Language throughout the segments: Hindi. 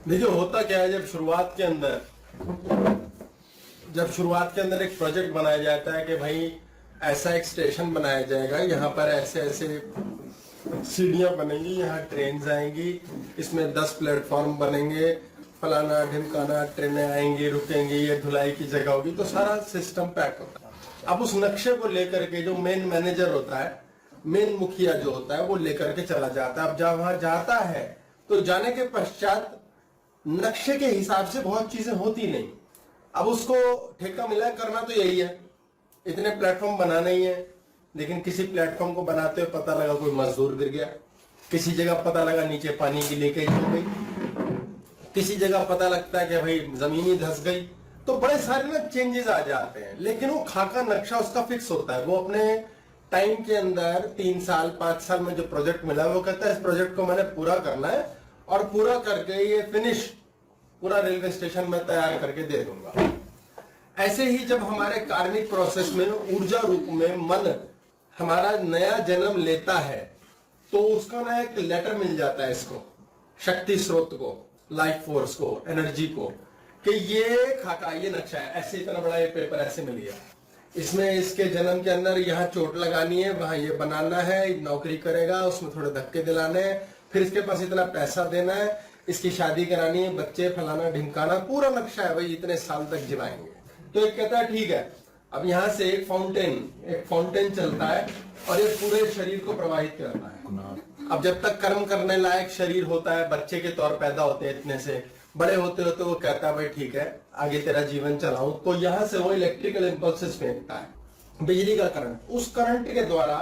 देखिए होता क्या है, जब शुरुआत के अंदर एक प्रोजेक्ट बनाया जाता है कि भाई ऐसा एक स्टेशन बनाया जाएगा, यहाँ पर ऐसे ऐसे सीढ़ियां बनेंगी, यहाँ ट्रेन आएंगी, इसमें 10 प्लेटफॉर्म बनेंगे, फलाना ढिमकाना, ट्रेनें आएंगी रुकेंगी, ये धुलाई की जगह होगी, तो सारा सिस्टम पैक होता है। अब उस नक्शे को लेकर के जो मेन मैनेजर होता है, मेन मुखिया जो होता है, वो लेकर के चला जाता है। अब जब वहां जाता है तो जाने के पश्चात नक्शे के हिसाब से बहुत चीजें होती नहीं। अब उसको ठेका मिला है, करना तो यही है, इतने प्लेटफॉर्म बनाना ही है। लेकिन किसी प्लेटफॉर्म को बनाते हुए पता लगा कोई मजदूर गिर गया, किसी जगह पता लगा नीचे पानी की लीकेज हो गई, किसी जगह पता लगता है कि भाई जमीन ही धंस गई। तो बड़े सारे ना चेंजेस आ जाते हैं, लेकिन वो खाका नक्शा उसका फिक्स होता है। वो अपने टाइम के अंदर 3 साल 5 साल में जो प्रोजेक्ट मिला, वो कहता है इस प्रोजेक्ट को मैंने पूरा करना है और पूरा करके ये फिनिश पूरा रेलवे स्टेशन में तैयार करके दे दूंगा। ऐसे ही जब हमारे कार्मिक प्रोसेस में ऊर्जा रूप में मन हमारा नया जन्म लेता है, तो उसका ना एक लेटर मिल जाता है इसको, शक्ति स्रोत को, लाइफ फोर्स को, एनर्जी को, कि ये खाका, ये नक्शा है, ऐसे इतना बड़ा ये पेपर ऐसे मिल गया, इसमें इसके जन्म के अंदर यहाँ चोट लगानी है, वहां ये बनाना है, नौकरी करेगा, उसमें थोड़े धक्के दिलाने हैं, फिर इसके पास इतना पैसा देना है, इसकी शादी करानी है, बच्चे फलाना ढिमकाना, पूरा नक्शा है भाई, इतने साल तक जिलाएंगे। तो एक कहता है ठीक है, अब यहाँ से एक फाउंटेन चलता है और ये पूरे शरीर को प्रवाहित करता है। अब जब तक कर्म करने लायक शरीर होता है, बच्चे के तौर पैदा होते हैं, इतने से बड़े होते होते वो कहता है भाई ठीक है आगे तेरा जीवन चलाऊं, तो यहाँ से वो इलेक्ट्रिकल इंपल्सेस फेंकता है, बिजली का करंट। उस करंट के द्वारा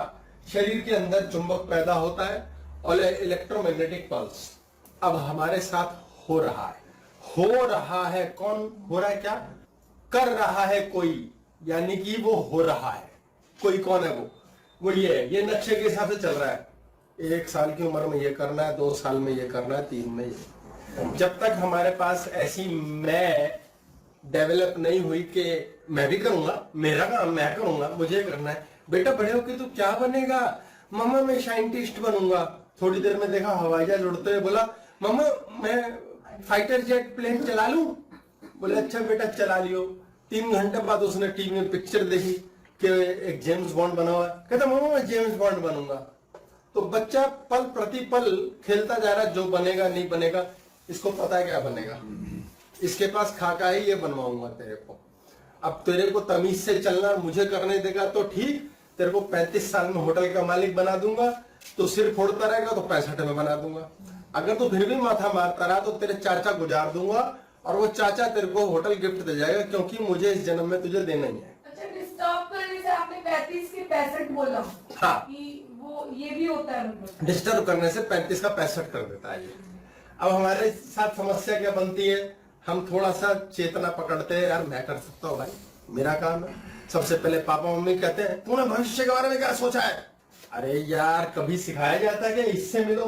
शरीर के अंदर चुंबक पैदा होता है और इलेक्ट्रोमैग्नेटिक पल्स अब हमारे साथ हो रहा है। कौन हो रहा है? क्या कर रहा है? कोई, यानी कि वो हो रहा है। कोई कौन है? वो ये नक्शे के हिसाब से चल रहा है। 1 साल की उम्र में ये करना है, 2 साल में ये करना है, 3 में ये। जब तक हमारे पास ऐसी मैं डेवलप नहीं हुई कि मैं भी करूंगा, मेरा काम मैं करूंगा, मुझे करना है। बेटा बड़े होके तू क्या बनेगा? मम्मा मैं साइंटिस्ट बनूंगा। थोड़ी देर में देखा हवाई जहाज उड़ते हुए, बोला मम्मा मैं फाइटर जेट प्लेन चला लूं। बोले अच्छा बेटा चला लियो। 3 घंटे बाद उसने टीवी में पिक्चर देखी कि एक जेम्स बॉन्ड बना हुआ है, कहता मम्मा मैं जेम्स बॉन्ड बनूंगा। तो बच्चा पल प्रतिपल खेलता जा रहा है, जो बनेगा नहीं बनेगा इसको पता है क्या बनेगा, इसके पास खाका है, ये बनवाऊंगा तेरे को। अब तेरे को तमीज से चलना मुझे करने देगा तो ठीक, तेरे को 35 साल में होटल का मालिक बना दूंगा, तो सिर फोड़ता रहेगा तो 65 में बना दूंगा। अगर तो फिर भी माथा मारता रहा तो तेरे चाचा गुजार दूंगा और वो चाचा तेरे को होटल गिफ्ट दे जाएगा, क्योंकि मुझे इस जन्म में तुझे देना ही है। अच्छा, डिस्टर्ब करने से आपने 35 के 65 बोला। हाँ, कि वो ये भी होता है, मतलब डिस्टर्ब करने से 35 का 65 कर देता है ये। अब हमारे साथ समस्या क्या बनती है, हम थोड़ा सा चेतना पकड़ते हैं, यार मैं कर सकता हूँ भाई, मेरा काम है। सबसे पहले पापा मम्मी कहते हैं तूने भविष्य के बारे में क्या सोचा है? अरे यार कभी सिखाया जाता है कि इससे मिलो,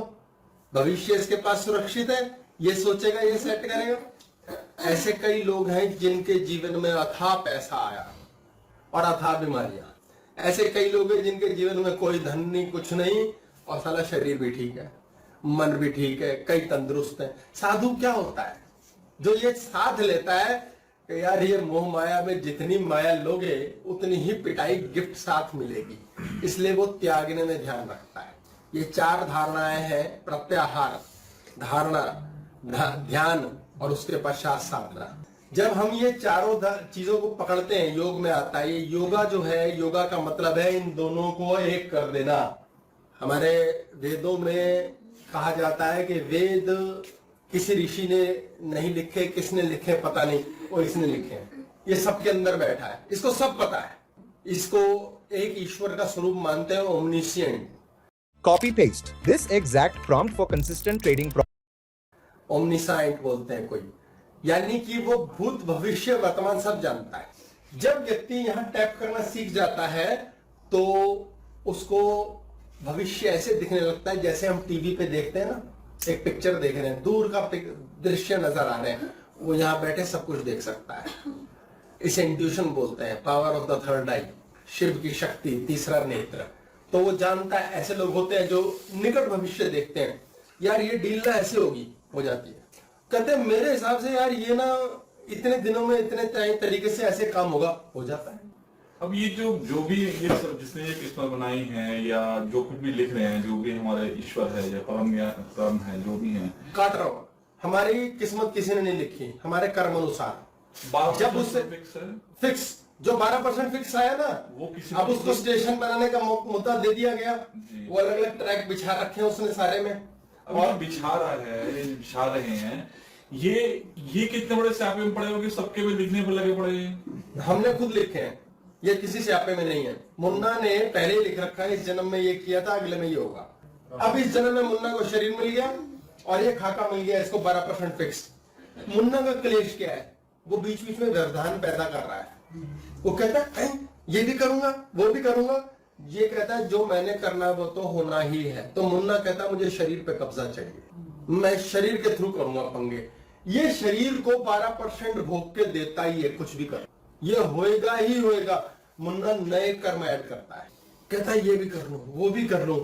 भविष्य इसके पास सुरक्षित है, ये सोचेगा, ये सेट करेगा। ऐसे कई लोग हैं जिनके जीवन में अथाह पैसा आया और अथाह बीमारियां। ऐसे कई लोग हैं जिनके जीवन में कोई धन नहीं, कुछ नहीं, और साला शरीर भी ठीक है, मन भी ठीक है, कई तंदुरुस्त है। साधु क्या होता है? जो ये साध लेता है कि यार ये मोह माया में जितनी माया लोगे उतनी ही पिटाई गिफ्ट साथ मिलेगी, इसलिए वो त्यागने में ध्यान रखता है। ये 4 धारणाएं हैं, प्रत्याहार, धारणा, ध्यान और उसके पश्चात साधना। जब हम ये चारों चीजों को पकड़ते हैं, योग में आता है। ये योगा जो है, योगा का मतलब है इन दोनों को एक कर देना। हमारे वेदों में कहा जाता है कि वेद किसी ऋषि ने नहीं लिखे, किसने लिखे पता नहीं, और इसने लिखे हैं। ये सबके अंदर बैठा है, इसको सब पता है, इसको एक ईश्वर का स्वरूप मानते हैं, ओमनिशिएंट। Copy paste this exact prompt for consistent trading. ओमनिसाइंट बोलते हैं कोई, यानी कि वो भूत भविष्य वर्तमान सब जानता है। जब व्यक्ति यहाँ टैप करना सीख जाता है तो उसको भविष्य ऐसे दिखने लगता है जैसे हम टीवी पे देखते हैं ना, एक पिक्चर देख रहे हैं, दूर का दृश्य नजर आ रहे हैं, वो यहाँ बैठे सब कुछ देख सकता है। इसे इंट्यूशन बोलते हैं, पावर ऑफ द थर्ड आई, शिव की शक्ति, तीसरा नेत्र। तो वो जानता है। ऐसे लोग होते हैं जो निकट भविष्य देखते हैं, यार ये डील ना ऐसे होगी, हो जाती है। कहते मेरे हिसाब से यार ये ना इतने दिनों में इतने तरीके से ऐसे काम हो जाता है। अब ये जो भी ये सब जिसने ये किस्मत बनाई है या जो कुछ भी लिख रहे हैं, जो भी हमारे ईश्वर है या कर्म है, जो भी है, काट रहा हूँ, हमारी किस्मत किसी ने नहीं लिखी, हमारे कर्म अनुसार। जब उससे फिक्स जो 12% फिक्स आया ना, वो किसी अब उसको स्टेशन बनाने का मुद्दा दे दिया गया, वो अलग अलग ट्रैक बिछा रखे हैं उसने सारे में, और बिछा रहे हैं। ये कितने बड़े स्यापे में पड़े होंगे, सबके में लिखने पर लगे पड़े हैं। हमने खुद लिखे हैं, ये किसी स्यापे में नहीं है। मुन्ना ने पहले ही लिख रखा है, इस जन्म में ये किया था, अगले में ये होगा। अब इस जन्म में मुन्ना को शरीर मिल गया और ये खाका मिल गया इसको 12% फिक्स। मुन्ना का क्लेश क्या है, वो बीच बीच में व्यवधान पैदा कर रहा है। वो कहता है ये भी करूंगा वो भी करूंगा, ये कहता है जो मैंने करना है वो तो होना ही है। तो मुन्ना कहता है मुझे शरीर पे कब्जा चाहिए, मैं शरीर के थ्रू करूंगा पंगे। ये शरीर को 12% भोग के देता ही है, कुछ भी कर, ये होएगा ही होएगा। मुन्ना नए कर्म ऐड करता है, कहता है ये भी कर लूं वो भी कर लूं,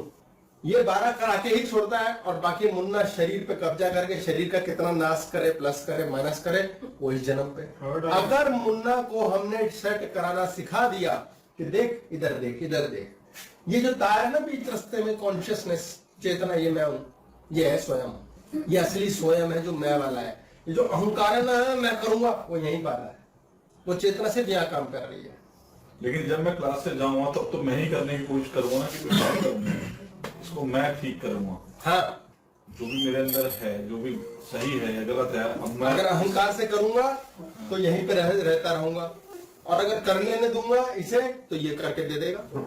ये 12 करा के ही छोड़ता है। और बाकी मुन्ना शरीर पे कब्जा करके शरीर का कितना नाश करे, प्लस करे माइनस करे, वो इस जन्म पे। अगर मुन्ना को हमने सेट कराना सिखा दिया कि देख इधर देख इधर देख, ये जो तार है ना बीच रास्ते में, कॉन्शियसनेस चेतना, ये मैं हूं, ये है स्वयं, ये असली स्वयं है जो मैं वाला है। ये जो अहंकार है ना मैं करूंगा, वो यहीं वाला है, वो चेतना सिर्फ यहाँ काम कर रही है। लेकिन जब मैं क्लास से जाऊंगा तब तो मैं ही करने की कोशिश करूंगा ना कि मैं करूंगा, इसको मैं ठीक करूंगा। हाँ, जो भी मेरे अंदर है, जो भी सही है या गलत है, अब मैं अगर अहंकार से करूंगा तो यहीं पे रहता रहूंगा, और अगर कर लेने दूंगा इसे तो ये करके दे देगा।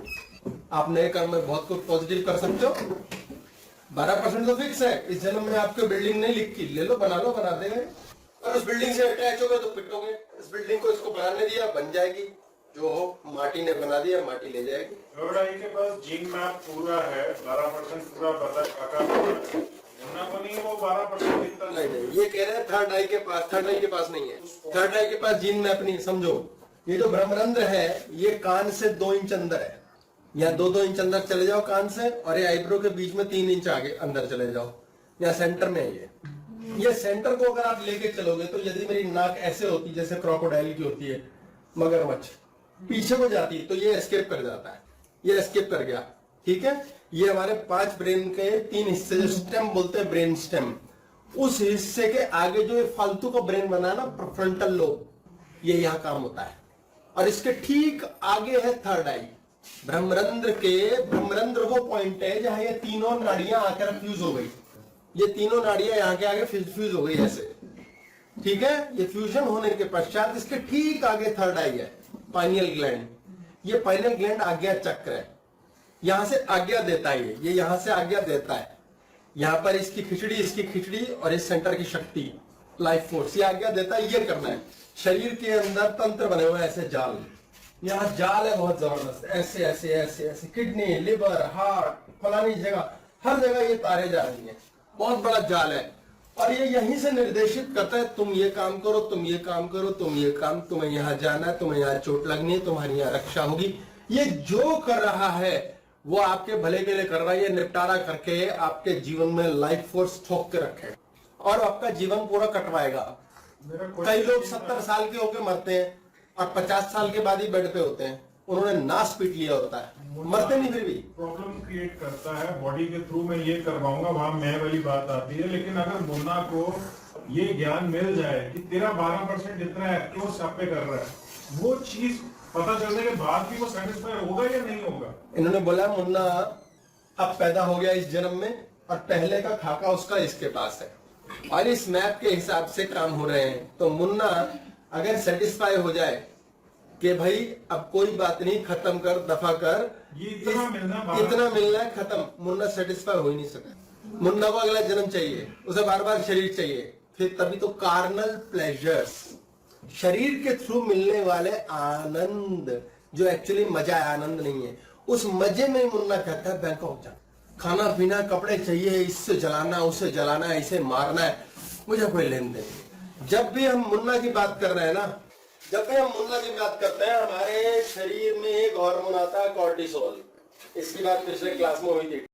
आप नए कर्म में बहुत कुछ पॉजिटिव कर सकते हो। 12% तो फिक्स है, इस जन्म में आपको बिल्डिंग नहीं लिखी, ले लो बना देगा। और उस बिल्डिंग से अटैच हो गए तो पिटोगे। इस बिल्डिंग को इसको बनाने दिया, बन जाएगी, जो हो माटी ने बना दिया, माटी ले जाएगी। थर्ड आई के पास जीन मैप पूरा है, 12% पूरा पता काका मुन्ना को नहीं, वो 12% इतना नहीं, ये कह रहे हैं थर्ड आई के पास नहीं है। थर्ड आई के पास जीन मैप नहीं। समझो, ये जो ब्रह्मरंध्र है ये कान से 2 इंच अंदर है, या 2-2 इंच अंदर चले जाओ कान से, और ये आईब्रो के बीच में 3 इंच आगे अंदर चले जाओ, या सेंटर में है ये सेंटर को अगर आप लेके चलोगे तो यदि मेरी नाक ऐसे होती जैसे क्रोकोडाइल की होती है, मगरमच्छ पीछे को जाती तो ये एस्केप कर जाता है, ये एस्केप कर गया। ठीक है, ये हमारे 5 ब्रेन के 3 हिस्से, जो स्टेम बोलते हैं ब्रेन स्टेम, उस हिस्से के आगे जो ये फालतू का ब्रेन बना है ना, फ्रंटल लोब, ये यहाँ काम होता है। और इसके ठीक आगे है थर्ड आई। ब्रह्मरंध्र वो पॉइंट है जहां ये तीनों नाड़ियां आकर फ्यूज हो गई। ये तीनों नाड़ियां यहाँ के आगे फ्यूज हो गई ऐसे। ठीक है, ये फ्यूजन होने के पश्चात इसके ठीक आगे थर्ड आई है, पाइनियल ग्लैंड। ये पाइनियल ग्लैंड आज्ञा चक्र है, यहां से आज्ञा देता है, ये यहां से आज्ञा देता है। यहां पर इसकी खिचड़ी और इस सेंटर की शक्ति, लाइफ फोर्स, ये आज्ञा देता है ये करना है। शरीर के अंदर तंत्र बने हुए ऐसे जाल, यहाँ जाल है बहुत जबरदस्त, ऐसे ऐसे ऐसे ऐसे, किडनी, लिवर, हार्ट, फलानी जगह, हर जगह ये तारे जा रही है, बहुत बड़ा जाल है। और ये यहीं से निर्देशित करता है, तुम ये काम करो, तुम ये काम करो, तुम ये काम, तुम्हें यहाँ जाना है, तुम्हें यहाँ चोट लगनी है, तुम्हारी यहाँ रक्षा होगी। ये जो कर रहा है वो आपके भले के लिए कर रहा है। ये निपटारा करके आपके जीवन में लाइफ फोर्स ठोक के रखे और आपका जीवन पूरा कटवाएगा। कई लोग 70 साल के होके मरते हैं और 50 साल के बाद ही बेड पे होते हैं, उन्होंने नाश पीट लिया होता है, मरते नहीं फिर भी। प्रॉब्लम क्रिएट करता है, बॉडी के थ्रू मैं ये करवाऊंगा, वहां मैं वाली बात आती है। लेकिन अगर मुन्ना को ये ज्ञान मिल जाए कि तेरा 12% जितना एक्टिव सप्पे कर रहा है, वो चीज पता चलने के बाद भी वो सेटिस्फाई होगा या नहीं होगा। इन्होंने बोला मुन्ना अब पैदा हो गया इस जन्म में, और पहले का खाका उसका इसके पास है, और इस मैप के हिसाब से काम हो रहे हैं। तो मुन्ना अगर सेटिस्फाई हो जाए कि भाई अब कोई बात नहीं, खत्म कर, दफा कर, ये इतना मिलना है, खत्म, मुन्ना सेटिस्फाई हो ही नहीं सकता। मुन्ना को अगला जन्म चाहिए, उसे बार बार शरीर चाहिए, फिर तभी तो कार्नल प्लेजर्स, शरीर के थ्रू मिलने वाले आनंद, जो एक्चुअली मजा है, आनंद नहीं है, उस मजे में मुन्ना कहता है बैंकॉक जा, खाना पीना कपड़े चाहिए, इससे जलाना उससे जलाना, इसे मारना है, मुझे कोई लेन देन नहीं। जब भी हम मुन्ना की बात कर रहे हैं ना, जब भी हम मुन्ना की बात करते हैं, हमारे शरीर में एक हार्मोन आता है कॉर्टिसोल। इसकी बात पिछले क्लास में हुई थी।